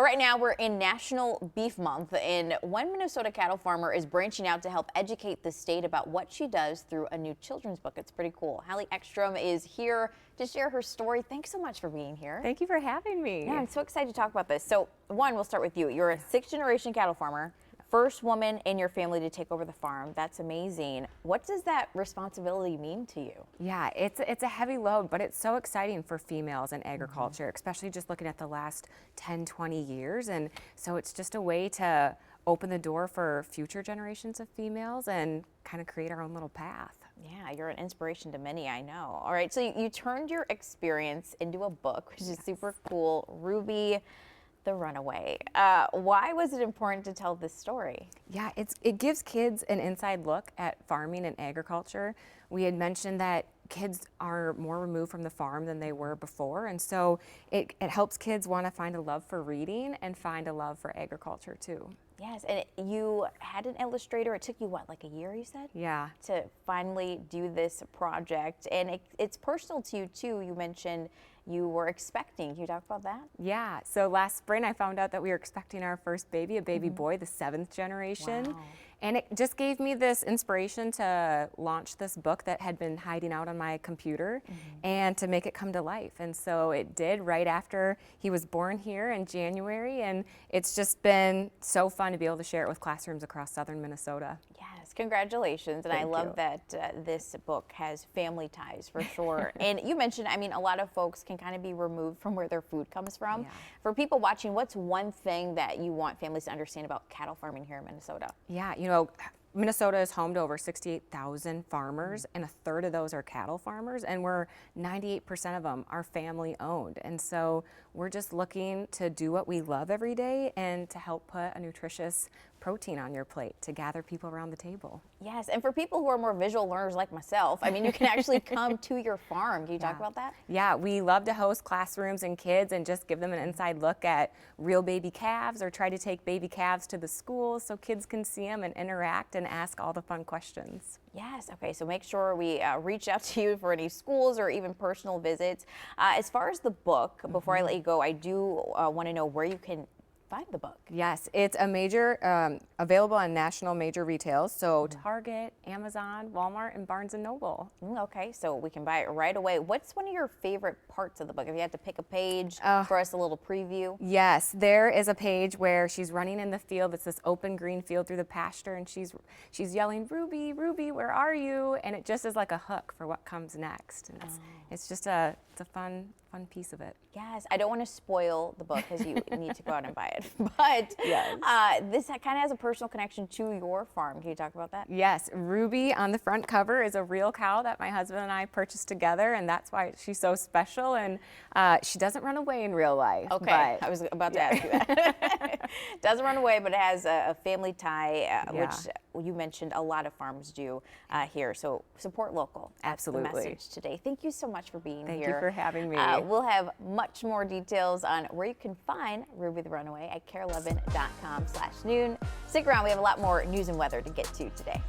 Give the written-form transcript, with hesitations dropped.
Right now, we're in National Beef Month, and one Minnesota cattle farmer is branching out to help educate the state about what she does through a new children's book. It's pretty cool. Ekstrom is here to share her story. Thanks so much for being here. Thank you for having me. Yeah, I'm so excited to talk about this. So, we'll start with you. You're a sixth-generation cattle farmer. First woman in your family to take over the farm. That's amazing. What does that responsibility mean to you? Yeah, it's a heavy load, but it's so exciting for females in agriculture, especially just looking at the last 10, 20 years. And so it's just a way to open the door for future generations of females and kind of create our own little path. Yeah, you're an inspiration to many, I know. All right, so you turned your experience into a book, which is super cool. Ruby, the Runaway. Why was it important to tell this story? Yeah, it gives kids an inside look at farming and agriculture. We had mentioned that kids are more removed from the farm than they were before, and so it helps kids want to find a love for reading and find a love for agriculture too. Yes, and you had an illustrator. It took you, what, like a year, you said? Yeah. To finally do this project. And it's personal to you, too. You mentioned you were expecting. Can you talk about that? Yeah, so last spring I found out that we were expecting our first baby, a baby boy, the 7th generation. Wow. And it just gave me this inspiration to launch this book that had been hiding out on my computer and to make it come to life. And so it did right after he was born here in January. And it's just been so fun to be able to share it with classrooms across southern Minnesota. Yes, congratulations. And I Thank love you. that this book has family ties for sure. And you mentioned, I mean, a lot of folks can kind of be removed from where their food comes from. Yeah. For people watching, what's one thing that you want families to understand about cattle farming here in Minnesota? Yeah, you know, Minnesota is home to over 68,000 farmers, and a third of those are cattle farmers, and 98% of them are family owned. And so we're just looking to do what we love every day and to help put a nutritious protein on your plate to gather people around the table. Yes, and for people who are more visual learners like myself, I mean, you can actually come to your farm. Can you talk about that? Yeah, we love to host classrooms and kids and just give them an inside look at real baby calves, or try to take baby calves to the schools so kids can see them and interact and ask all the fun questions. Yes, okay, so make sure we reach out to you for any schools or even personal visits. As far as the book, before I let you go, I do want to know where you can find the book. Yes, it's a major, available on national major retails, so Target, Amazon, Walmart, and Barnes & Noble. Okay, so we can buy it right away. What's one of your favorite parts of the book? If you had to pick a page for us, a little preview. Yes, there is a page where she's running in the field. It's this open green field through the pasture, and she's yelling, "Ruby, Ruby, where are you?" And it just is like a hook for what comes next. And it's just it's a fun piece of it. Yes, I don't want to spoil the book because you need to go out and buy it. But Yes. This kind of has a personal connection to your farm. Can you talk about that? Yes, Ruby on the front cover is a real cow that my husband and I purchased together, and that's why she's so special. And she doesn't run away in real life. Okay, but I was about to ask you that. Doesn't run away, but it has a family tie, which you mentioned a lot of farms do here. So support local. That's the Absolutely. message today. Thank you so much for being Thank here. you for having me. We'll have much more details on where you can find Ruby the Runaway at KARE11.com/noon. Stick around. We have a lot more news and weather to get to today.